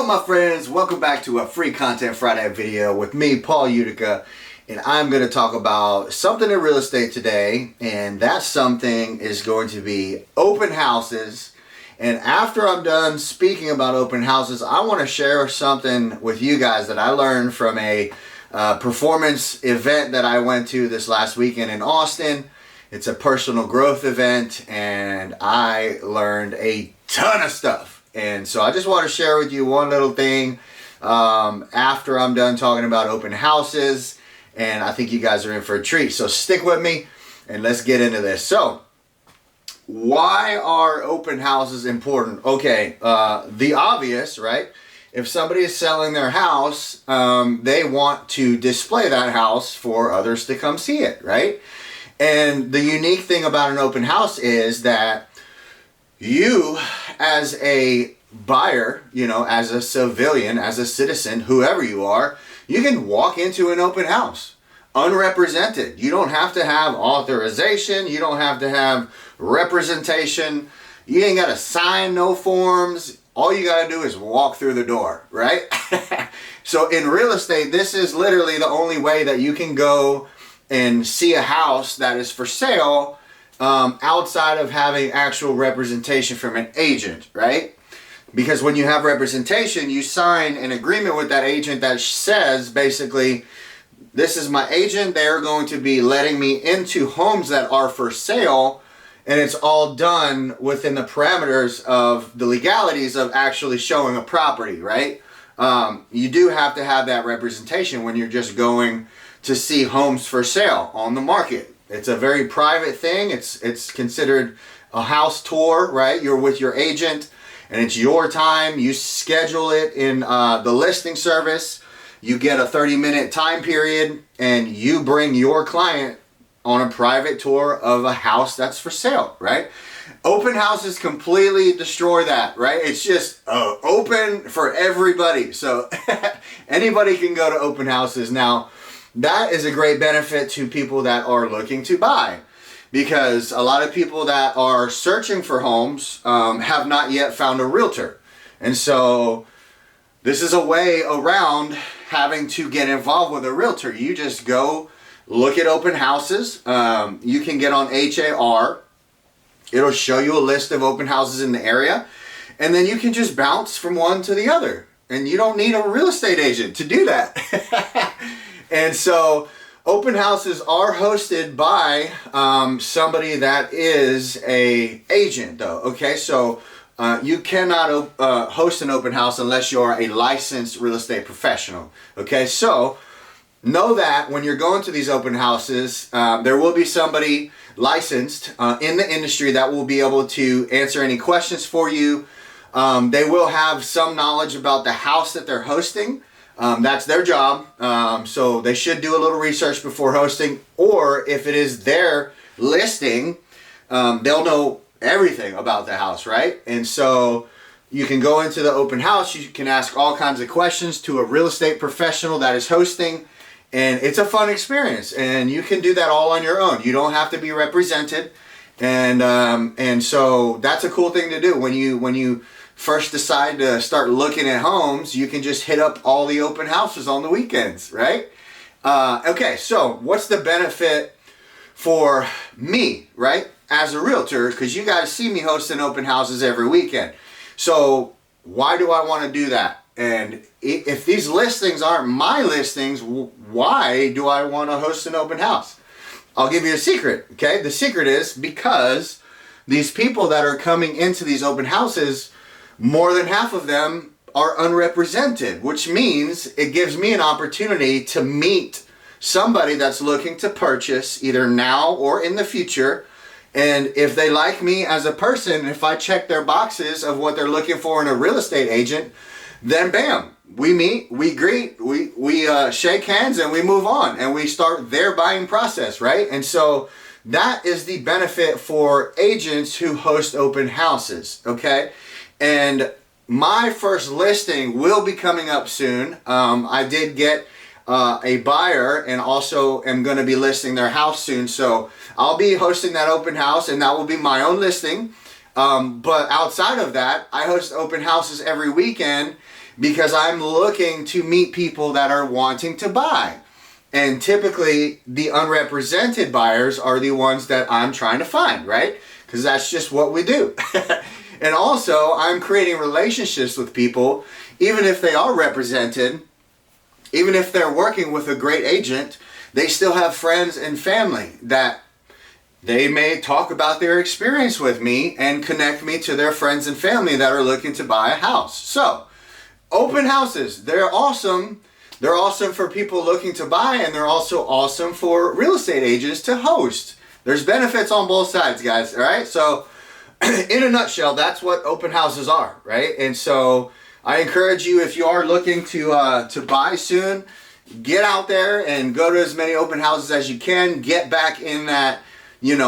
up, my friends? Welcome back to a Free Content Friday video with me, Paul Utica, and I'm going to talk about something in real estate today, and that something is going to be open houses. And after I'm done speaking about open houses, I want to share something with you guys that I learned from a performance event that I went to this last weekend in Austin. It's a personal growth event, and I learned a ton of stuff. And so I just want to share with you one little thing after I'm done talking about open houses, and I think you guys are in for a treat. So stick with me and let's get into this. So why are open houses important? Okay, the obvious, right? If somebody is selling their house, they want to display that house for others to come see it, right? And the unique thing about an open house is that you, as a buyer, as a civilian, as a citizen, whoever you are, you can walk into an open house unrepresented. You don't have to have authorization. You don't have to have representation. You ain't got to sign no forms. All you got to do is walk through the door, right? So in real estate, this is literally the only way that you can go and see a house that is for sale outside of having actual representation from an agent, right? Because when you have representation, you sign an agreement with that agent that says basically, this is my agent, they're going to be letting me into homes that are for sale, and it's all done within the parameters of the legalities of actually showing a property, right? You do have to have that representation when you're just going to see homes for sale on the market. It's a very private thing. It's considered a house tour, right? You're with your agent and it's your time. You schedule it in the listing service. You get a 30-minute time period and you bring your client on a private tour of a house that's for sale, right? Open houses completely destroy that, right? It's just open for everybody. So anybody can go to open houses now. That is a great benefit to people that are looking to buy, because a lot of people that are searching for homes have not yet found a realtor. And so this is a way around having to get involved with a realtor. You just go look at open houses. You can get on HAR. It'll show you a list of open houses in the area, and then you can just bounce from one to the other. And you don't need a real estate agent to do that. And so open houses are hosted by somebody that is a agent though, okay? So you cannot host an open house unless you're a licensed real estate professional, okay? So know that when you're going to these open houses, there will be somebody licensed in the industry that will be able to answer any questions for you. They will have some knowledge about the house that they're hosting. That's their job, so they should do a little research before hosting, or if it is their listing, they'll know everything about the house, right? And so you can go into the open house, you can ask all kinds of questions to a real estate professional that is hosting, and it's a fun experience, and you can do that all on your own. You don't have to be represented, and so that's a cool thing to do. When you first decide to start looking at homes, you can just hit up all the open houses on the weekends, right? Okay, so what's the benefit for me, right, as a realtor? Because you guys see me hosting open houses every weekend. So why do I want to do that? And if these listings aren't my listings, why do I want to host an open house? I'll give you a secret, okay? The secret is because these people that are coming into these open houses, more than half of them are unrepresented, which means it gives me an opportunity to meet somebody that's looking to purchase either now or in the future. And if they like me as a person, if I check their boxes of what they're looking for in a real estate agent, then bam, we meet, we greet, we shake hands, and we move on, and we start their buying process, right? And so that is the benefit for agents who host open houses, okay? And my first listing will be coming up soon. I did get a buyer and also am going to be listing their house soon. So I'll be hosting that open house, and that will be my own listing. But outside of that, I host open houses every weekend, because I'm looking to meet people that are wanting to buy. And typically the unrepresented buyers are the ones that I'm trying to find, right? Because that's just what we do. And also I'm creating relationships with people, even if they are represented, even if they're working with a great agent, they still have friends and family that they may talk about their experience with me and connect me to their friends and family that are looking to buy a house. So, open houses, they're awesome. They're awesome for people looking to buy, and they're also awesome for real estate agents to host. There's benefits on both sides, guys, all right? So, in a nutshell, that's what open houses are, right? And so, I encourage you, if you are looking to buy soon, get out there and go to as many open houses as you can. Get back in that,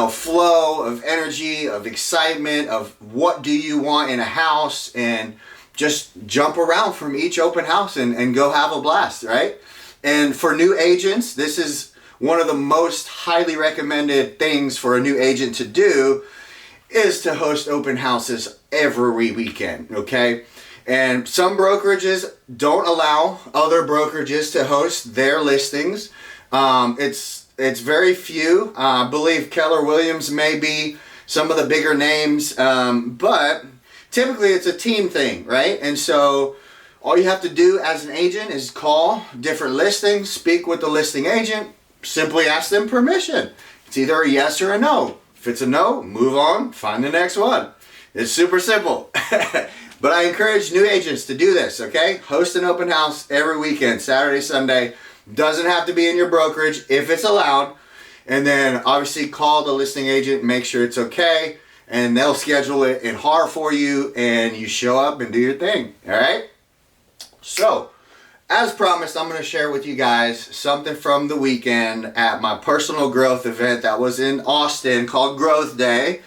flow of energy, of excitement, of what do you want in a house, and just jump around from each open house and go have a blast, right? And for new agents, this is one of the most highly recommended things for a new agent to do, is to host open houses every weekend, okay? And some brokerages don't allow other brokerages to host their listings. It's very few. I believe Keller Williams may be some of the bigger names, but typically it's a team thing, right? And so all you have to do as an agent is call different listings, speak with the listing agent, simply ask them permission. It's either a yes or a no. If it's a no, move on, find the next one. It's super simple. But I encourage new agents to do this, okay? Host an open house every weekend, Saturday, Sunday. Doesn't have to be in your brokerage if it's allowed. And then obviously call the listing agent, make sure it's okay, and they'll schedule it in HAR for you, and you show up and do your thing, all right? So, as promised, I'm going to share with you guys something from the weekend at my personal growth event that was in Austin called Growth Day.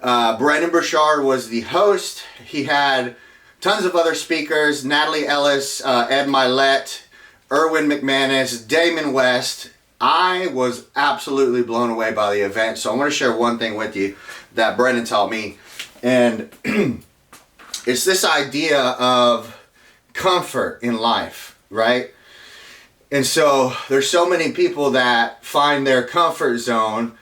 Brendon Burchard was the host. He had tons of other speakers, Natalie Ellis, Ed Milet, Erwin McManus, Damon West. I was absolutely blown away by the event. So I want to share one thing with you that Brendon taught me. And it's this idea of comfort in life, right? And so there's so many people that find their comfort zone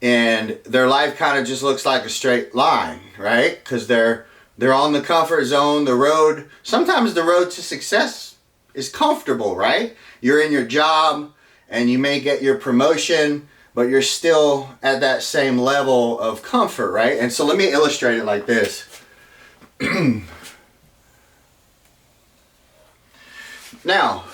and their life kind of just looks like a straight line, right? Because they're on the comfort zone, the road. Sometimes the road to success is comfortable, right? You're in your job and you may get your promotion, but you're still at that same level of comfort, right? And so let me illustrate it like this. Now,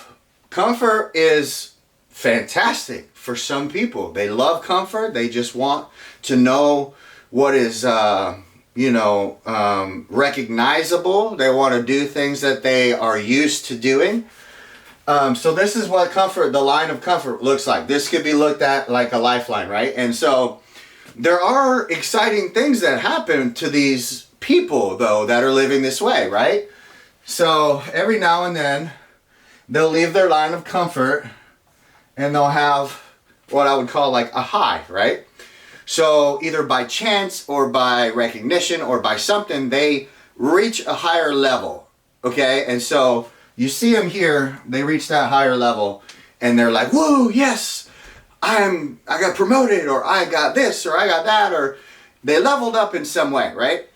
comfort is fantastic for some people. They love comfort. They just want to know what is, recognizable. They want to do things that they are used to doing. So this is what comfort, the line of comfort looks like. This could be looked at like a lifeline, right? And so there are exciting things that happen to these people, though, that are living this way, right? So every now and then, they'll leave their line of comfort and they'll have what I would call like a high, right? So either by chance or by recognition or by something, they reach a higher level, okay? And so you see them here, they reach that higher level and they're like, whoa, yes, I got promoted, or I got this, or I got that, or they leveled up in some way, right?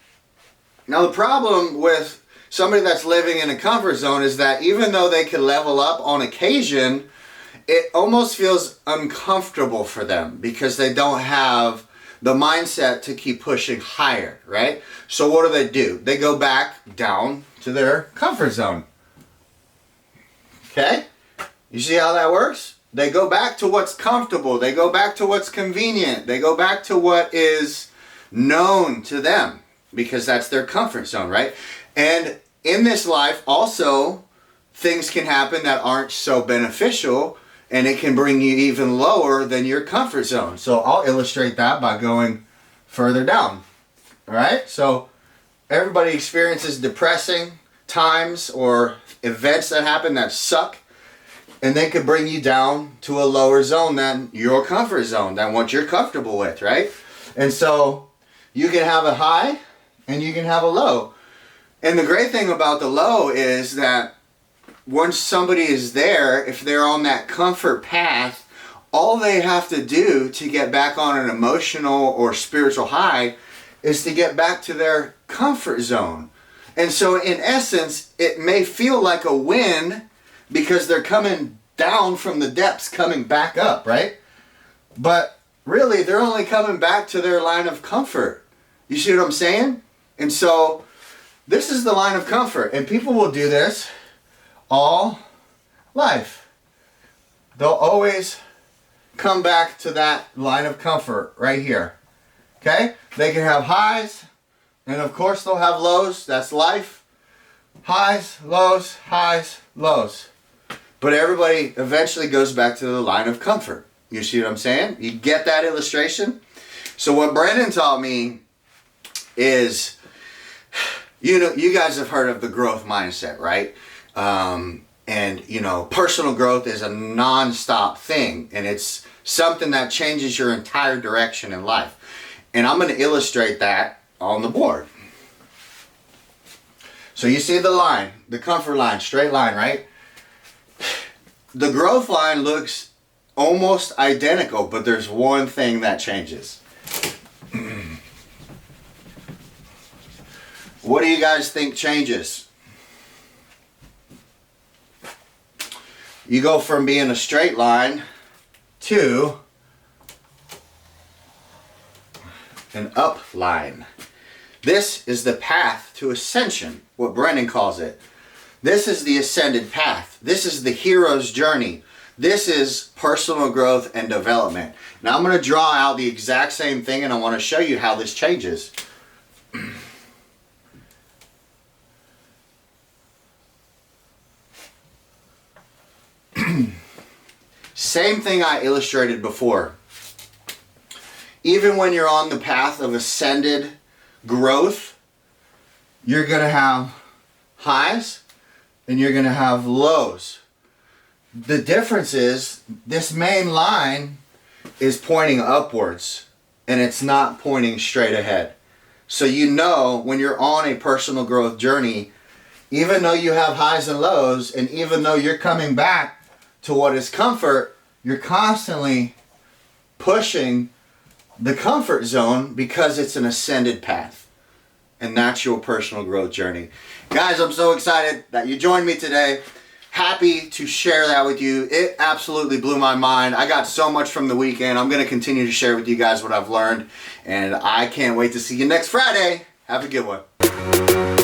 Now the problem with somebody that's living in a comfort zone is that even though they can level up on occasion, it almost feels uncomfortable for them because they don't have the mindset to keep pushing higher, right? So what do? They go back down to their comfort zone. Okay? You see how that works? They go back to what's comfortable. They go back to what's convenient. They go back to what is known to them because that's their comfort zone, right? And in this life also, things can happen that aren't so beneficial, and it can bring you even lower than your comfort zone. So I'll illustrate that by going further down. All right? So everybody experiences depressing times or events that happen that suck, and they could bring you down to a lower zone than your comfort zone, than what you're comfortable with, right? And so you can have a high and you can have a low. And the great thing about the low is that once somebody is there, if they're on that comfort path, all they have to do to get back on an emotional or spiritual high is to get back to their comfort zone. And so in essence, it may feel like a win because they're coming down from the depths, coming back up, right? But really, they're only coming back to their line of comfort. You see what I'm saying? And so this is the line of comfort. And people will do this all life. They'll always come back to that line of comfort right here. Okay? They can have highs, and of course they'll have lows. That's life. Highs, lows, highs, lows. But everybody eventually goes back to the line of comfort. You see what I'm saying? You get that illustration? So what Brendan taught me is, you know, you guys have heard of the growth mindset, right? And you know, personal growth is a non-stop thing, and it's something that changes your entire direction in life. And I'm going to illustrate that on the board. So you see the line, the comfort line, straight line, right? The growth line looks almost identical, but there's one thing that changes. What do you guys think changes? You go from being a straight line to an up line. This is the path to ascension, what Brendan calls it. This is the ascended path. This is the hero's journey. This is personal growth and development. Now I'm going to draw out the exact same thing, and I want to show you how this changes. Same thing I illustrated before. Even when you're on the path of ascended growth, you're going to have highs and you're going to have lows. The difference is this main line is pointing upwards and it's not pointing straight ahead. So you know when you're on a personal growth journey, even though you have highs and lows, and even though you're coming back to what is comfort, you're constantly pushing the comfort zone because it's an ascended path. And that's your personal growth journey. Guys, I'm so excited that you joined me today. Happy to share that with you. It absolutely blew my mind. I got so much from the weekend. I'm going to continue to share with you guys what I've learned. And I can't wait to see you next Friday. Have a good one.